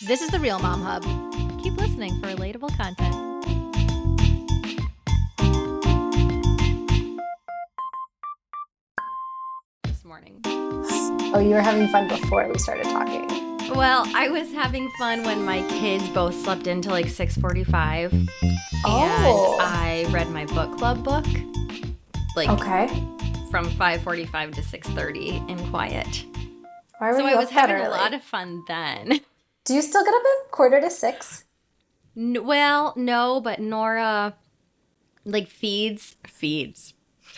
This is the Real Mom Hub. Keep listening for relatable content. This morning. Oh, you were having fun before we started talking. Well, I was having fun when my kids both slept into like 6:45. Oh. And I read my book club book. Like, okay. From 5:45 to 6:30 in quiet. Why were so you I was up that having early? a lot of fun then. Do you still get up at 5:45? Well, no, but Nora like feeds.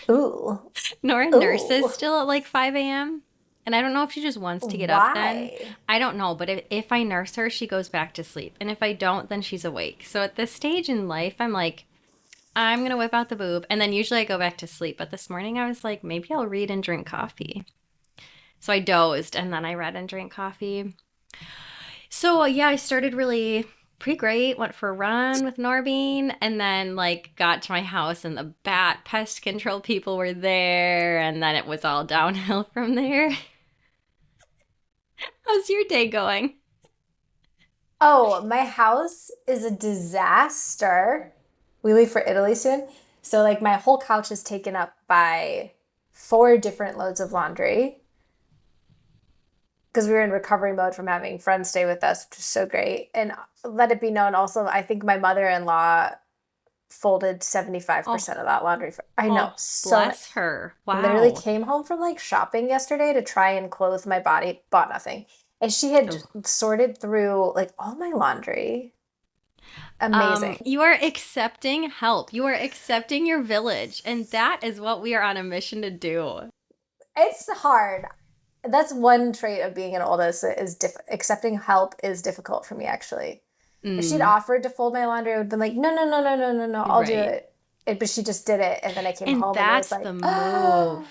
Ooh. Nora Ooh. nurses still at like 5 a.m. And I don't know if she just wants to get up then. Why? I don't know, but if I nurse her, she goes back to sleep. And if I don't, then she's awake. So at this stage in life, I'm like, I'm going to whip out the boob. And then usually I go back to sleep. But this morning I was like, maybe I'll read and drink coffee. So I dozed and then I read and drank coffee. So yeah, I started really pretty great. Went for a run with Norbean and then like got to my house and the bat pest control people were there. And then it was all downhill from there. How's your day going? Oh, my house is a disaster. We leave for Italy soon. So like my whole couch is taken up by 4 different loads of laundry. Because we were in recovery mode from having friends stay with us, which is so great. And let it be known also, I think my mother-in-law folded 75% of that laundry. I know. Bless her. Wow. Literally came home from like shopping yesterday to try and clothe my body, bought nothing. And she had sorted through like all my laundry. Amazing. You are accepting help. You are accepting your village. And that is what we are on a mission to do. It's hard. That's one trait of being an oldest is accepting help is difficult for me, actually. If she'd offered to fold my laundry, I would have been like, no, I'll do it. But she just did it, and then I came home and I was like, the move.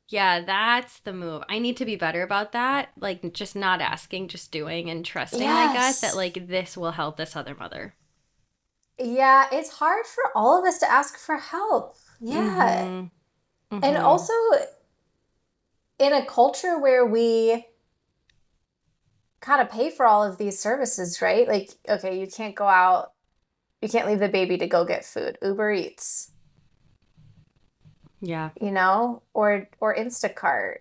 Yeah, that's the move. I need to be better about that. Like, just not asking, just doing and trusting, I guess, that, like, this will help this other mother. Yeah, it's hard for all of us to ask for help. Yeah. Mm-hmm. And also, in a culture where we kind of pay for all of these services, right? Like, okay, you can't go out, you can't leave the baby to go get food. Uber Eats. Yeah. You know, or Instacart.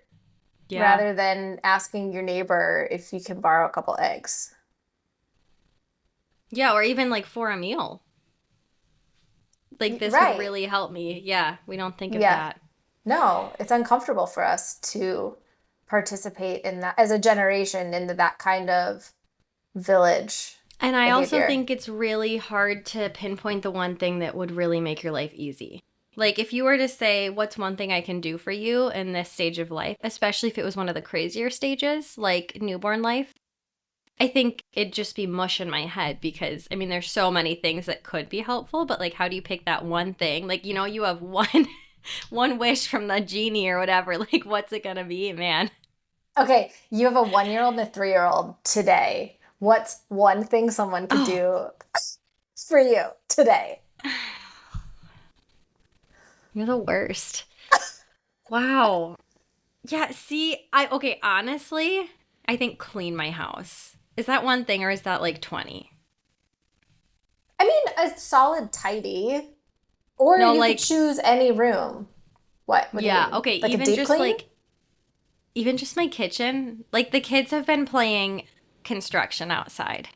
Yeah. Rather than asking your neighbor if you can borrow a couple eggs. Yeah, or even like for a meal. Like this would really help me. Yeah, we don't think of that. No, it's uncomfortable for us to participate in that as a generation into that kind of village. And I also think it's really hard to pinpoint the one thing that would really make your life easy. Like if you were to say, what's one thing I can do for you in this stage of life, especially if it was one of the crazier stages, like newborn life, I think it'd just be mush in my head because, I mean, there's so many things that could be helpful, but like, how do you pick that one thing? Like, you know, you have one wish from the genie or whatever. Like, what's it going to be, man? Okay, you have a 1-year-old and a 3-year-old today. What's one thing someone could do for you today? You're the worst. Wow. Yeah, see, honestly, I think clean my house. Is that one thing or is that like 20? I mean, a solid tidy. Or no, you could choose any room. What do you mean? Okay, like even a deep just clean? even just my kitchen. Like the kids have been playing construction outside,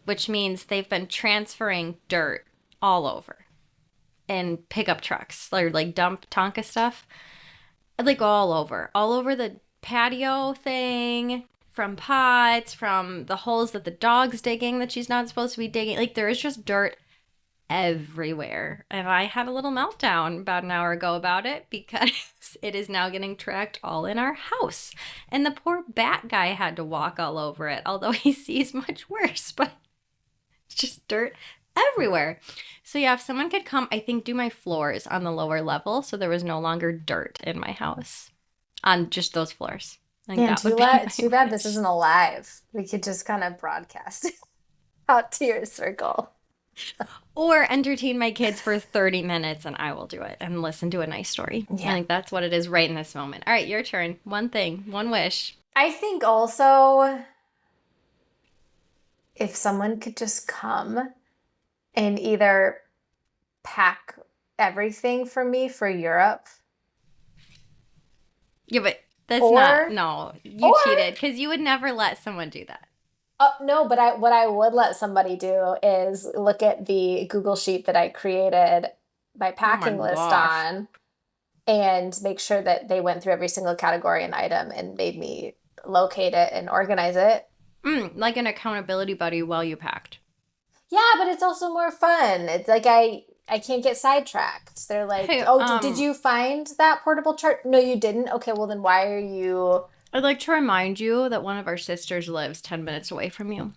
which means they've been transferring dirt all over. And pickup trucks or like dump Tonka stuff, like all over the patio thing, from pots, from the holes that the dog's digging that she's not supposed to be digging. Like there is just dirt everywhere. And I had a little meltdown about an hour ago about it because it is now getting tracked all in our house. And the poor bat guy had to walk all over it, although he sees much worse, but it's just dirt everywhere. So yeah, if someone could come, I think do my floors on the lower level so there was no longer dirt in my house on just those floors. Too bad this isn't alive. We could just kind of broadcast it out to your circle. Or entertain my kids for 30 minutes and I will do it and listen to a nice story. Yeah. I think that's what it is right in this moment. All right, your turn. One thing, one wish. I think also if someone could just come and either pack everything for me for Europe Yeah, but that's not, or no, you or cheated because you would never let someone do that. no, but what I would let somebody do is look at the Google sheet that I created my Oh my packing list gosh. on and make sure that they went through every single category and item and made me locate it and organize it. Like an accountability buddy while you packed. Yeah, but it's also more fun. It's like I can't get sidetracked. They're like, Hey, "Oh, did you find that portable chart?" No, you didn't. Okay, well then why are you? I'd like to remind you that one of our sisters lives 10 minutes away from you.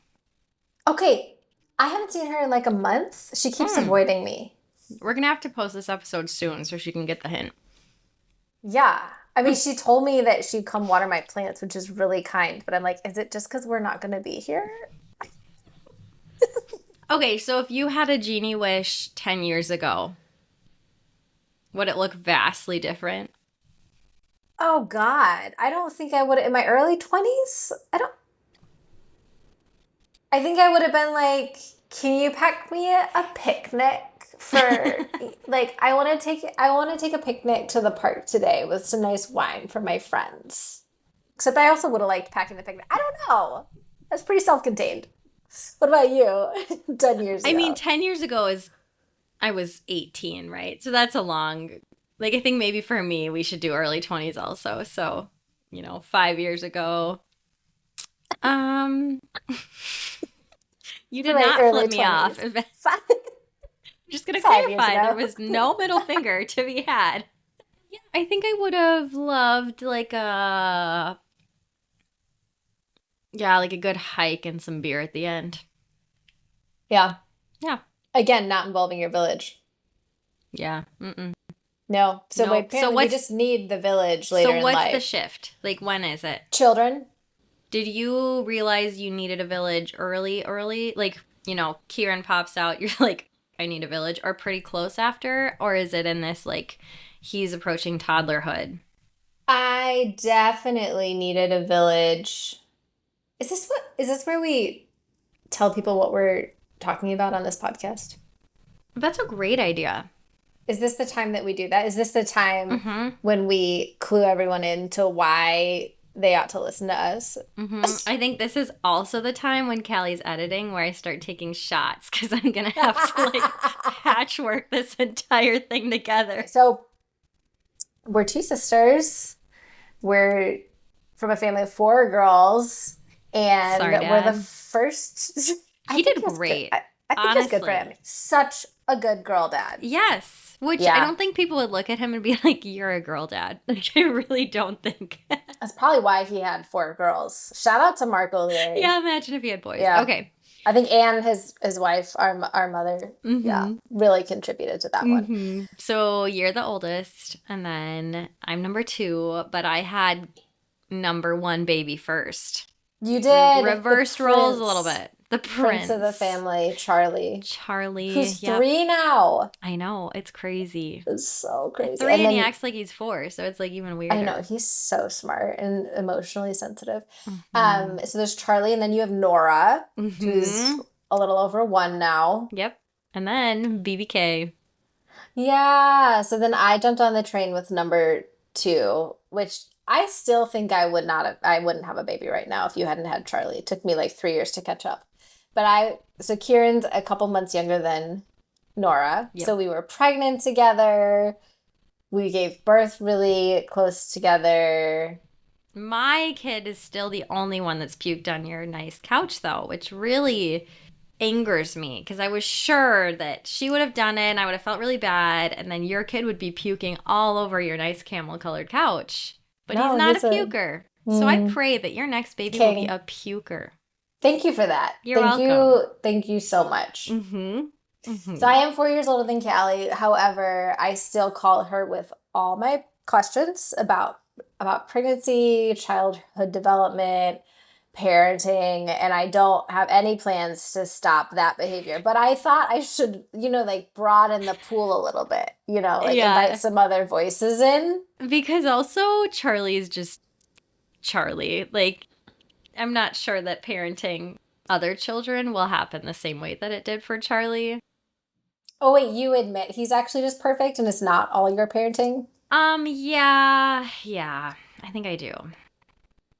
Okay, I haven't seen her in like a month. She keeps Hmm. avoiding me. We're gonna have to post this episode soon so she can get the hint. Yeah. I mean, she told me that she'd come water my plants, which is really kind, but I'm like, is it just because we're not going to be here? Okay, so if you had a genie wish 10 years ago, would it look vastly different? Oh God. I don't think I would in my early 20s. I think I would have been like, can you pack me a picnic for like I want to take a picnic to the park today with some nice wine for my friends. Except I also would have liked packing the picnic. I don't know. That's pretty self-contained. What about you? 10 years I mean, ago. 10 years ago is I was 18, right? So that's a long, like, I think maybe for me, we should do early 20s also. So, 5 years ago. Um, you For did my not flip early me off. 20s. I'm Five, just going to 5 years clarify there ago. was no middle finger to be had. Yeah, I think I would have loved like a good hike and some beer at the end. Yeah. Yeah. Again, not involving your village. Yeah. Mm-mm. No. So Nope. So apparently we what's just need the village so later in what's the life. shift? Like when is it? Children. Did you realize you needed a village early? Like, Kieran pops out, you're like, I need a village, or pretty close after? Or is it in this, like, he's approaching toddlerhood? I definitely needed a village. Is this where we tell people what we're talking about on this podcast? That's a great idea. Is this the time that we do that? Is this the time Mm-hmm. when we clue everyone into why they ought to listen to us? Mm-hmm. I think this is also the time when Callie's editing where I start taking shots because I'm going to have to, like, patchwork this entire thing together. So we're two sisters. We're from a family of four girls, and Sorry, we're the Dad. first. I He think did that's good. great. I think it's good for him. Honestly. Such a good girl dad. Yes. Which I Yeah, don't think people would look at him and be like, you're a girl dad. Like, I really don't think. that's probably why he had four girls. Shout out to Mark O'Leary. Yeah, imagine if he had boys. Yeah, Okay. I think Anne, his wife, our mother, yeah, Mm-hmm. really contributed to that one. Mm-hmm. So you're the oldest, and then I'm number two, but I had number one baby first. You did the Reversed roles a little bit. The prince of the prince. family, Charlie, Charlie. who's Yep. 3 now. I know. It's crazy. It's so crazy. Three And and he then acts like he's four, so it's like even I know weirder. he's so smart and emotionally sensitive. Mm-hmm. So there's Charlie, and then you have Nora, who's Mm-hmm. a little over 1 now. Yep. And then BBK. Yeah. So then I jumped on the train with number 2, which I still think I wouldn't have a baby right now if you hadn't had Charlie. It took me like 3 years to catch up. So Kieran's a couple months younger than Nora. Yep. So we were pregnant together. We gave birth really close together. My kid is still the only one that's puked on your nice couch, though, which really angers me because I was sure that she would have done it and I would have felt really bad, and then your kid would be puking all over your nice camel colored couch. But he's No, not a he's a puker. So I mm, pray that your next baby will be king. a puker. Thank you for that. You're welcome. Thank you so much. Mm-hmm. So Mm-hmm. I am 4 years older than Callie. However, I still call her with all my questions about pregnancy, childhood development, parenting, and I don't have any plans to stop that behavior. But I thought I should, like broaden the pool a little bit, like invite Yeah. some other voices in. Because also Charlie's just Charlie. Like, I'm not sure that parenting other children will happen the same way that it did for Charlie. Oh, wait, you admit he's actually just perfect and it's not all your parenting? Yeah, I think I do.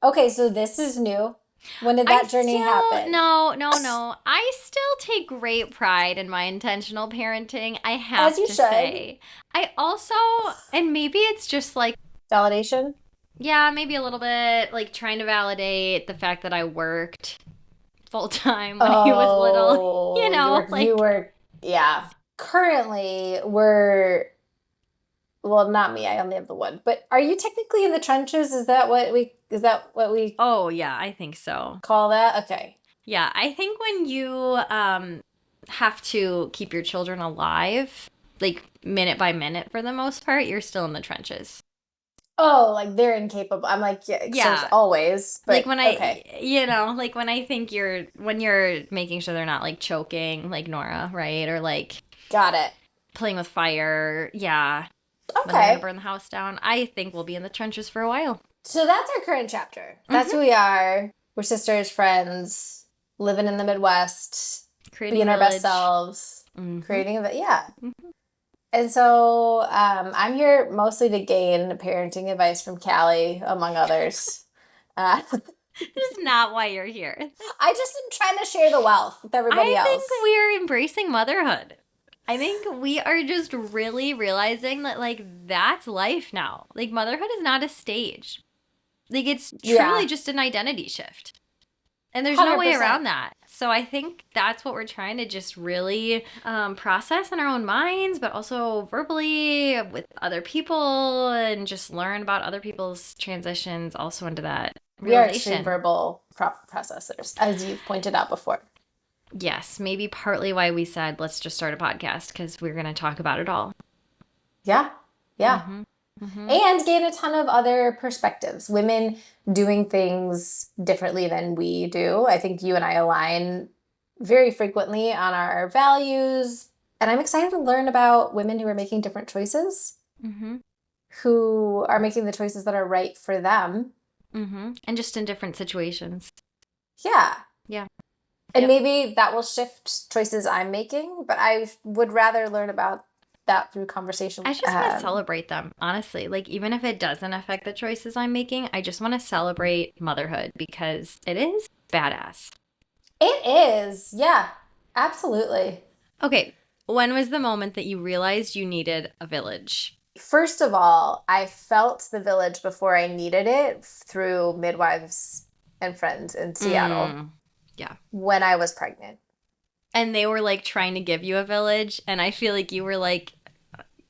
Okay, so this is new. When did I that journey still, happen? no. I still take great pride in my intentional parenting, I As have you to should. say. I also, and maybe it's just like, Validation? yeah, maybe a little bit like trying to validate the fact that I worked full time when he was little. You Oh, know, you like, were, yeah. Currently, we're, well, not me. I only have the one. But are you technically in the trenches? Is that what we oh, yeah, I think so. call that? Okay. Yeah, I think when you have to keep your children alive, like minute by minute for the most part, you're still in the trenches. Oh, like they're incapable. I'm like, yeah, extremes Yeah, always, like but when okay. like when I think when you're making sure they're not like choking like Nora, right? Or like Got it. playing with fire. Yeah, when they're gonna Okay. burn the house down, I think we'll be in the trenches for a while. So that's our current chapter. That's who Mm-hmm. we are. We're sisters, friends, living in the Midwest, Creating a being our best village. selves, Mm-hmm. creating a, yeah. Mm-hmm. And so I'm here mostly to gain parenting advice from Callie, among others. I This is not why you're here. just am trying to share the wealth with everybody I think else. we're embracing motherhood. I think we are just really realizing that, like, that's life now. Like, motherhood is not a stage. Like, it's truly Yeah, just an identity shift. And there's no way 100%. around that. So I think that's what we're trying to just really process in our own minds, but also verbally with other people and just learn about other people's transitions also into that We are extreme realization. verbal processors, as you've pointed out before. Yes, maybe partly why we said let's just start a podcast because we're going to talk about it all. Yeah, yeah. Mm-hmm. Mm-hmm. And gain a ton of other perspectives. Women doing things differently than we do. I think you and I align very frequently on our values. And I'm excited to learn about women who are making different choices, Mm-hmm. who are making the choices that are right for them. Mm-hmm. And just in different situations. Yeah. Yeah. And Yep. maybe that will shift choices I'm making, but I would rather learn about that through conversation. I just want to celebrate them, honestly. Like, even if it doesn't affect the choices I'm making, I just want to celebrate motherhood because it is badass. It is. Yeah, absolutely. Okay, when was the moment that you realized you needed a village? First of all, I felt the village before I needed it through midwives and friends in Seattle Yeah. when I was pregnant. And they were like trying to give you a village, and I feel like you were like,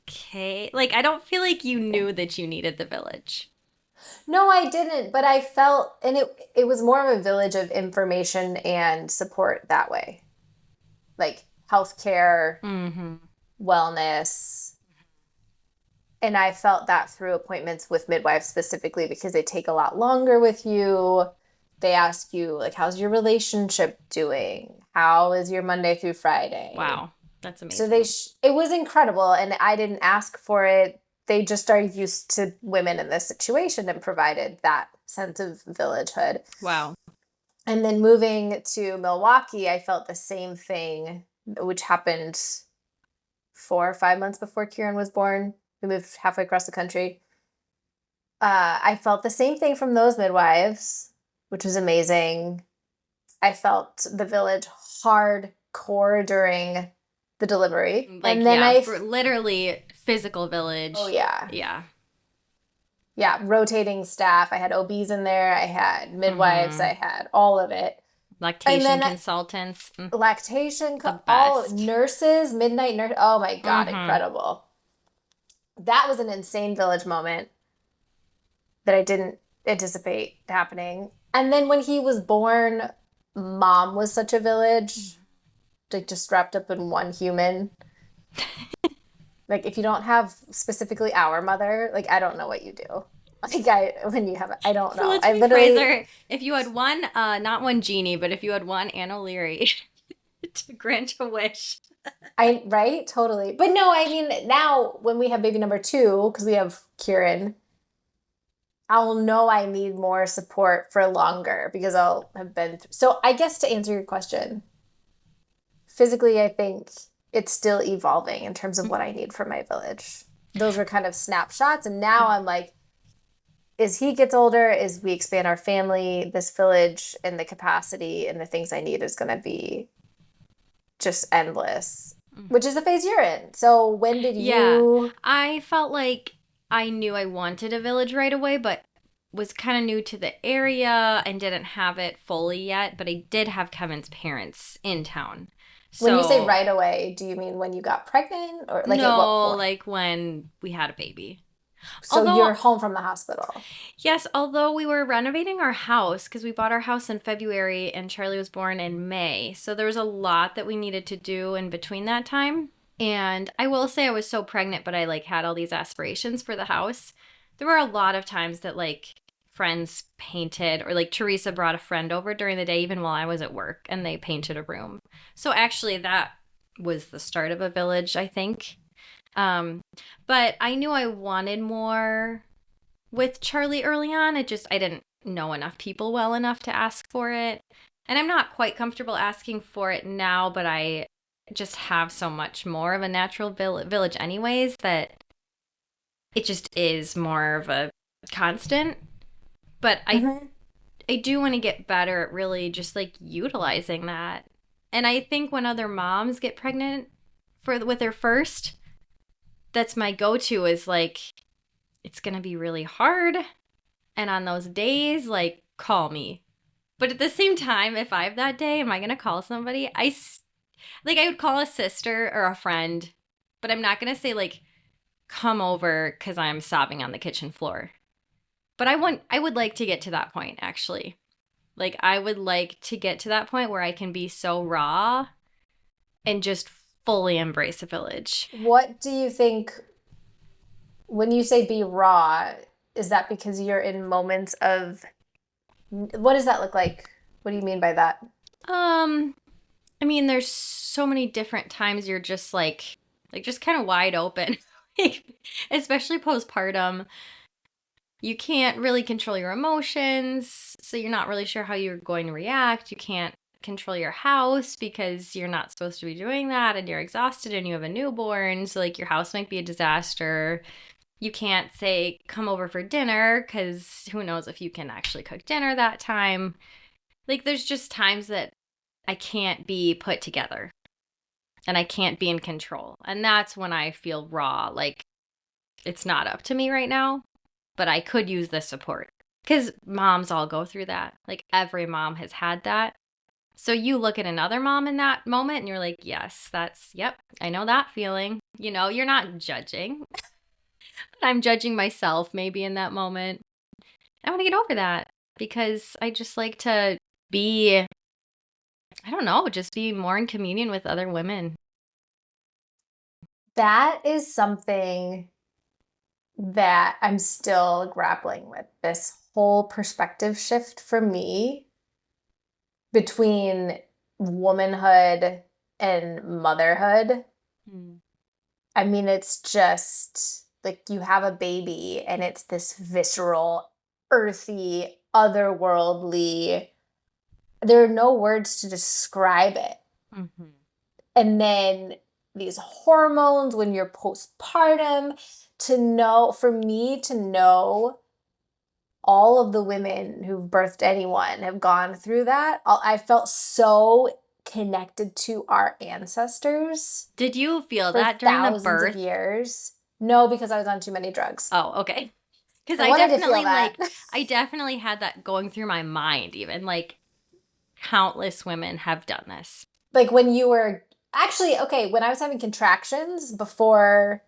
okay. Like, I don't feel like you knew that you needed the village. No, I didn't, but I felt, and it was more of a village of information and support that way. Like healthcare, Mm-hmm. wellness. And I felt that through appointments with midwives specifically because they take a lot longer with you. They ask you, like, how's your relationship doing? How is your Monday through Friday? Wow. That's So amazing. it was incredible. And I didn't ask for it. They just are used to women in this situation and provided that sense of villagehood. Wow. And then moving to Milwaukee, I felt the same thing, which happened 4 or 5 months before Kieran was born. We moved halfway across the country. I felt the same thing from those midwives, which was amazing. I felt the village hardcore during the delivery. Like, And then yeah, literally physical village. oh, yeah. Yeah. Yeah, rotating staff. I had OBs in there. I had midwives. Mm-hmm. I had all of it. And Lactation then consultants. lactation, The all best. nurses, midnight nurse. Oh my God, Mm-hmm. incredible. That was an insane village moment that I didn't anticipate happening. And then when he was born, mom was such a village, like just wrapped up in one human. Like if you don't have specifically our mother, like I don't know what you do. Like when you have, I don't So know. let's I rephrase literally, her. If you had one, not one genie, but if you had one Anne O'Leary to grant a wish. right? Totally. But no, I mean, now when we have baby number two, because we have Kieran, I'll know I need more support for longer because I'll have been through. So I guess to answer your question, physically, I think it's still evolving in terms of what I need for my village. Those were kind of snapshots. And now I'm like, as he gets older, as we expand our family, this village and the capacity and the things I need is going to be just endless, which is the phase you're in. So when did Yeah, you? I felt like I knew I wanted a village right away, but was kind of new to the area and didn't have it fully yet. But I did have Kevin's parents in town. When you say So, right away, do you mean when you got pregnant or like at what no, point? like when we had a baby. So Although, you're home from the hospital. yes, although we were renovating our house because we bought our house in February and Charlie was born in May. So there was a lot that we needed to do in between that time. And I will say I was so pregnant, but I like had all these aspirations for the house. There were a lot of times that like friends painted or like Teresa brought a friend over during the day even while I was at work and they painted a room. So actually that was the start of a village, I think. Um but I knew I wanted more with Charlie early on. I didn't know enough people well enough to ask for it. And I'm not quite comfortable asking for it now, but I just have so much more of a natural village anyways that it just is more of a constant. But Mm-hmm. I do want to get better at really just like utilizing that. And I think when other moms get pregnant for with their first, that's my go-to is like it's going to be really hard. And on those days, like, call me. But at the same time, if I have that day, am I going to call somebody? Like, I would call a sister or a friend, but I'm not going to say, like, come over because I'm sobbing on the kitchen floor. But I would like to get to that point, actually. Like, I would like to get to that point where I can be so raw and just fully embrace a village. What do you think when you say be raw? Is that because you're in moments of what does that look like? What do you mean by that? Um, I mean, there's so many different times you're just like just kind of wide open. Like, especially postpartum. You can't really control your emotions, so you're not really sure how you're going to react. You can't control your house because you're not supposed to be doing that and you're exhausted and you have a newborn, so like your house might be a disaster. You can't say come over for dinner cuz who knows if you can actually cook dinner that time. Like there's just times that I can't be put together and I can't be in control. And that's when I feel raw. Like it's not up to me right now, but I could use the support. Because moms all go through that. Like every mom has had that. So you look at another mom in that moment and you're like, yes, yep, I know that feeling. You know, you're not judging. I'm judging myself maybe in that moment. I want to get over that because I just like to be, I don't know, just be more in communion with other women. That is something that I'm still grappling with. This whole perspective shift for me between womanhood and motherhood. Hmm. I mean, it's just like you have a baby and it's this visceral, earthy, otherworldly. There are no words to describe it. Mm-hmm. And then these hormones when you're postpartum, to know, for me to know all of the women who've birthed anyone have gone through that. I felt so connected to our ancestors Did you feel for that during the thousands of birth? years. No, because I was on too many drugs. Oh, okay. Because I wanted to feel that. I definitely had that going through my mind, even like countless women have done this. Like when you were actually, okay, when I was having contractions before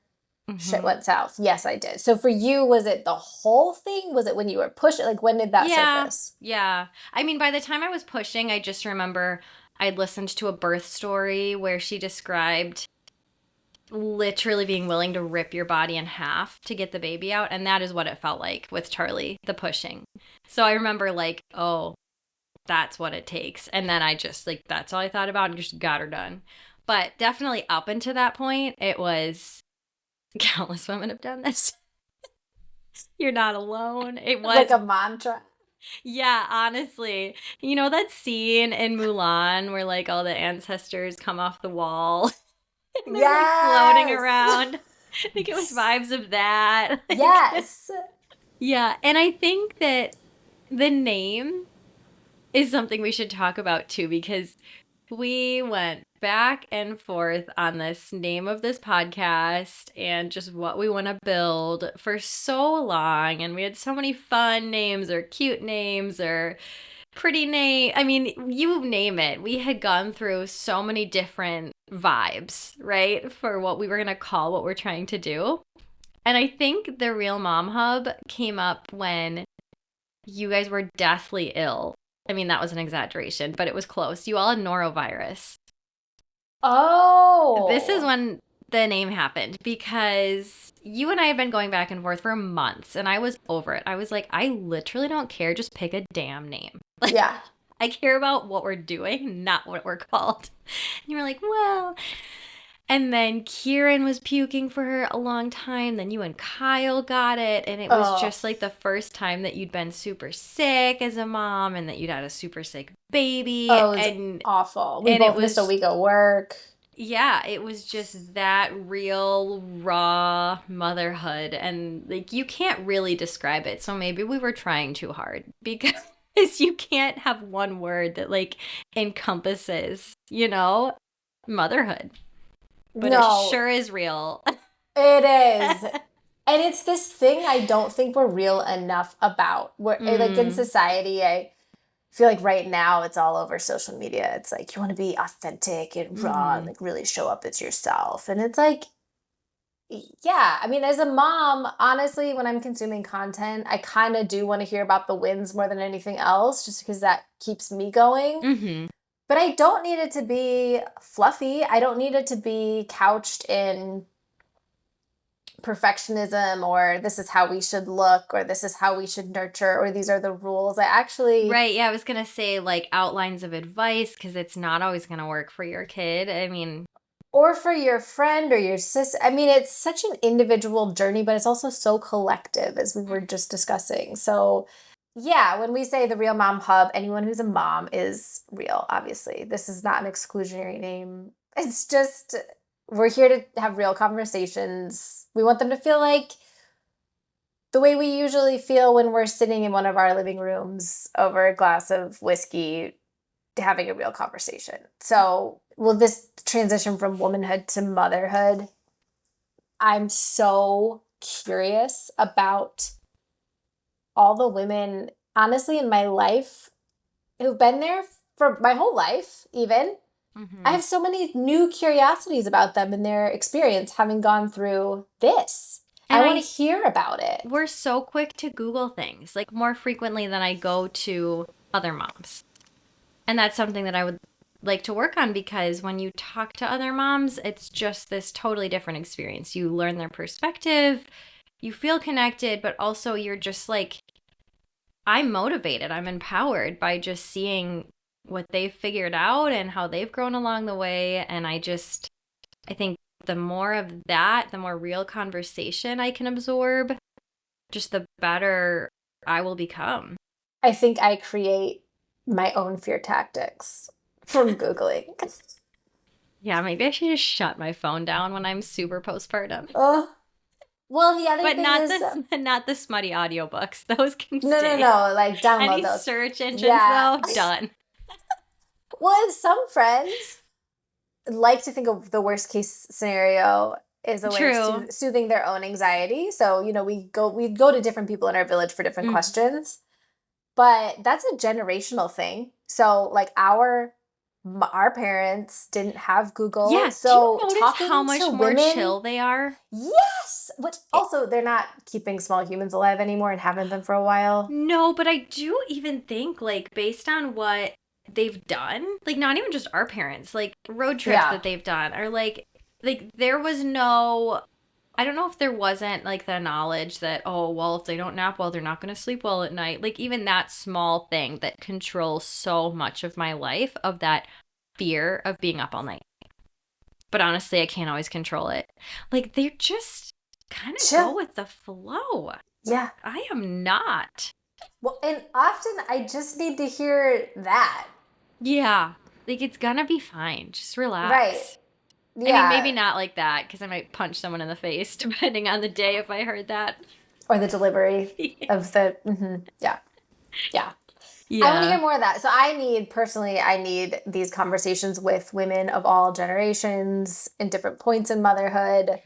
shit Hmm. went south. Yes, I did. So for you, was it the whole thing? Was it when you were pushing? Like when did that Yeah, surface? yeah. I mean, by the time I was pushing, I just remember I'd listened to a birth story where she described literally being willing to rip your body in half to get the baby out. And that is what it felt like with Charlie, the pushing. So I remember, like, oh, that's what it takes. And then I just, like, that's all I thought about and just got her done. But definitely up until that point, it was countless women have done this. You're not alone. It It's like was, a mantra. yeah, honestly. You know that scene in Mulan where like all the ancestors come off the wall and they're like floating Yes. around? I think it was vibes of that. Like, Yes. yeah, and I think that the name is something we should talk about too because we went back and forth on this name of this podcast and just what we want to build for so long. And we had so many fun names or cute names or pretty name. I mean, you name it. We had gone through so many different vibes, right? For what we were going to call what we're trying to do. And I think the Real Mom Hub came up when you guys were deathly ill. I mean, that was an exaggeration, but it was close. You all had norovirus. This is Oh. when the name happened because you and I had been going back and forth for months and I was over it. I was like, I literally don't care. Just pick a damn name. Like, Yeah. I care about what we're doing, not what we're called. And you were like, well. And then Kieran was puking for her a long time. Then you and Kyle got it. And it was Oh. just like the first time that you'd been super sick as a mom and that you'd had a super sick baby. Oh, it was And awful. We it both missed a was, week of work. yeah, it was just that real raw motherhood. And like you can't really describe it. So maybe we were trying too hard because you can't have one word that like encompasses, motherhood. But it No, sure is real. it is. And it's this thing I don't think we're real enough about. We're like in Mm, society, I feel like right now it's all over social media. It's like you want to be authentic and raw and mm-hmm. like really show up as yourself. And it's like, yeah, I mean, as a mom, honestly, when I'm consuming content, I kind of do want to hear about the wins more than anything else, just because that keeps me going. Mm-hmm. But I don't need it to be fluffy. I don't need it to be couched in perfectionism or this is how we should look or this is how we should nurture or these are the rules. I actually, Right. Yeah, I was gonna say like outlines of advice because it's not always gonna work for your kid. I mean, or for your friend or your sis. I mean, it's such an individual journey, but it's also so collective, as we were just discussing. So, yeah, when we say the Real Mom Hub, anyone who's a mom is real, obviously. This is not an exclusionary name. It's just, we're here to have real conversations. We want them to feel like the way we usually feel when we're sitting in one of our living rooms over a glass of whiskey having a real conversation. So, will this transition from womanhood to motherhood? I'm so curious about all the women, honestly, in my life who've been there for my whole life, even. I mm-hmm. have so many new curiosities about them and their experience having gone through this. I And want to hear about it. we're so quick to Google things like more frequently than I go to other moms. And that's something that I would like to work on because when you talk to other moms, it's just this totally different experience. You learn their perspective, you feel connected, but also you're just like, I'm motivated, I'm empowered by just seeing what they've figured out and how they've grown along the way. And I think the more of that, the more real conversation I can absorb, just the better I will become. I think I create my own fear tactics from Googling. Yeah, maybe I should just shut my phone down when I'm super postpartum. Oh, well, the other But thing not is, the smutty audiobooks. Those can no, no, stay. no, like download Any those. search engines Yeah. though, done. Well, and some friends like to think of the worst case scenario as a way of True. soothing their own anxiety. So, we go to different people in our village for different Mm. questions. But that's a generational thing. So, like our parents didn't have Google. Yeah, do you So, notice how talking much to more women, chill they are? yes, but also they're not keeping small humans alive anymore and haven't been for a while. No, but I do even think like based on what they've done, like not even just our parents, like road trips Yeah. that they've done are like there was no I don't know if there wasn't like the knowledge that, oh, well, if they don't nap well, they're not going to sleep well at night. Like, even that small thing that controls so much of my life, of that fear of being up all night. But honestly, I can't always control it. Like, they're just kind of go Chill. with the flow. Yeah. I am not. Well, and often I just need to hear that. Yeah. Like, it's gonna be fine. Just Right. relax. I mean, maybe Yeah. not like that, because I might punch someone in the face, depending on the day if I heard that. Or the delivery of the, yeah. Yeah. I want to hear Yeah. more of that. So I need these conversations with women of all generations in different points in motherhood.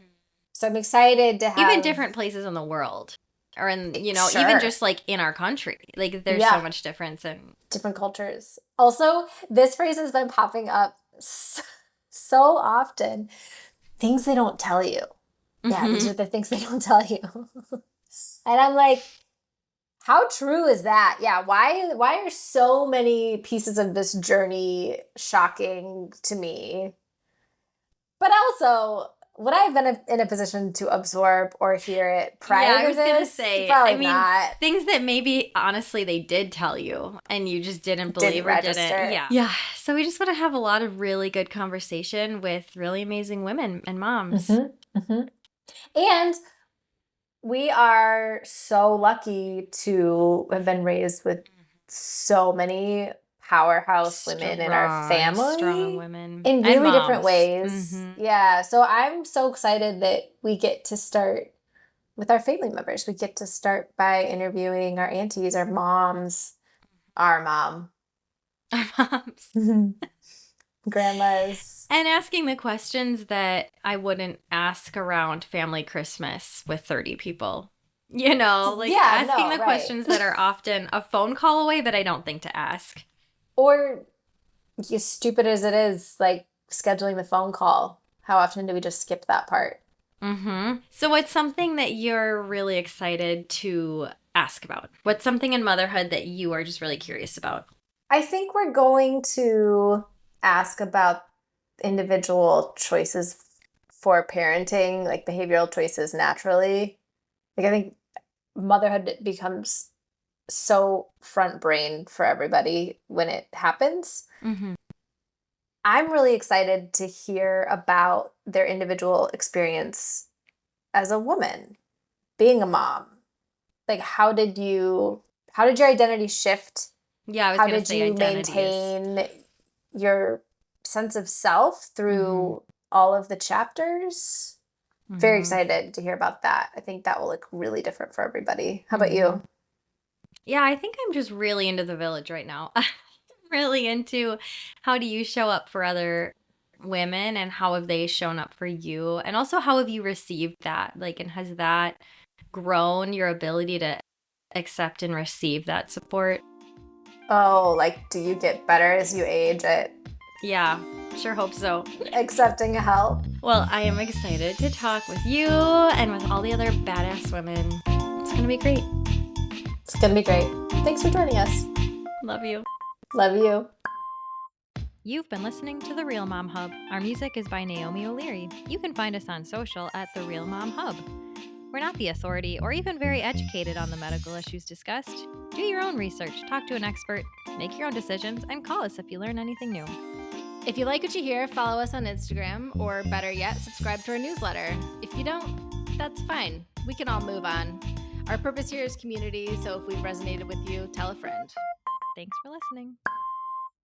So I'm excited to Even have, different places in the world. Or in, even sure. just like in our country. Like, there's so Yeah. much difference in. Different cultures. Also, this phrase has been popping up so often. Things they don't tell you. Yeah, these are the things they don't tell you. And I'm like, how true is that? Yeah, why are so many pieces of this journey shocking to me? But also, would I have been in a position to absorb or hear it Yeah, I prior to was gonna this? say, I Probably mean, not. things that maybe honestly they did tell you and you just didn't Didn't believe or didn't. register. Yeah. Yeah. So we just want to have a lot of really good conversation with really amazing women and moms. And we are so lucky to have been raised with so many powerhouse women in our Strong family women in and really different moms. ways. Yeah, so I'm so excited that we get to start with our family members. We get to start by interviewing our aunties, our moms, our mom, Our moms. grandmas. And asking the questions that I wouldn't ask around family Christmas with 30 people. Like Yeah, asking no, the right. questions that are often a phone call away that I don't think to ask. Or as stupid as it is, like scheduling the phone call. How often do we just skip that part? So what's something that you're really excited to ask about? What's something in motherhood that you are just really curious about? I think we're going to ask about individual choices for parenting, like behavioral choices naturally. Like, I think motherhood becomes so front brain for everybody when it happens. I'm really excited to hear about their individual experience as a woman, being a mom. Like, how did your identity shift? Yeah, I was How going to did say you identities. maintain your sense of self through all of the chapters? Very excited to hear about that. I think that will look really different for everybody. How about you? Yeah, I think I'm just really into the village right now. Really into how do you show up for other women and how have they shown up for you? And also how have you received that? Like, and has that grown your ability to accept and receive that support? Oh, like, do you get better as you age at Yeah, sure hope so. accepting help? Well, I am excited to talk with you and with all the other badass women. It's going to be great. It's going to be great. Thanks for joining us. Love you. Love you. You've been listening to The Real Mom Hub. Our music is by Naomi O'Leary. You can find us on social at The Real Mom Hub. We're not the authority or even very educated on the medical issues discussed. Do your own research, talk to an expert, make your own decisions, and call us if you learn anything new. If you like what you hear, follow us on Instagram, or better yet, subscribe to our newsletter. If you don't, that's fine. We can all move on. Our purpose here is community, so if we've resonated with you, tell a friend. Thanks for listening.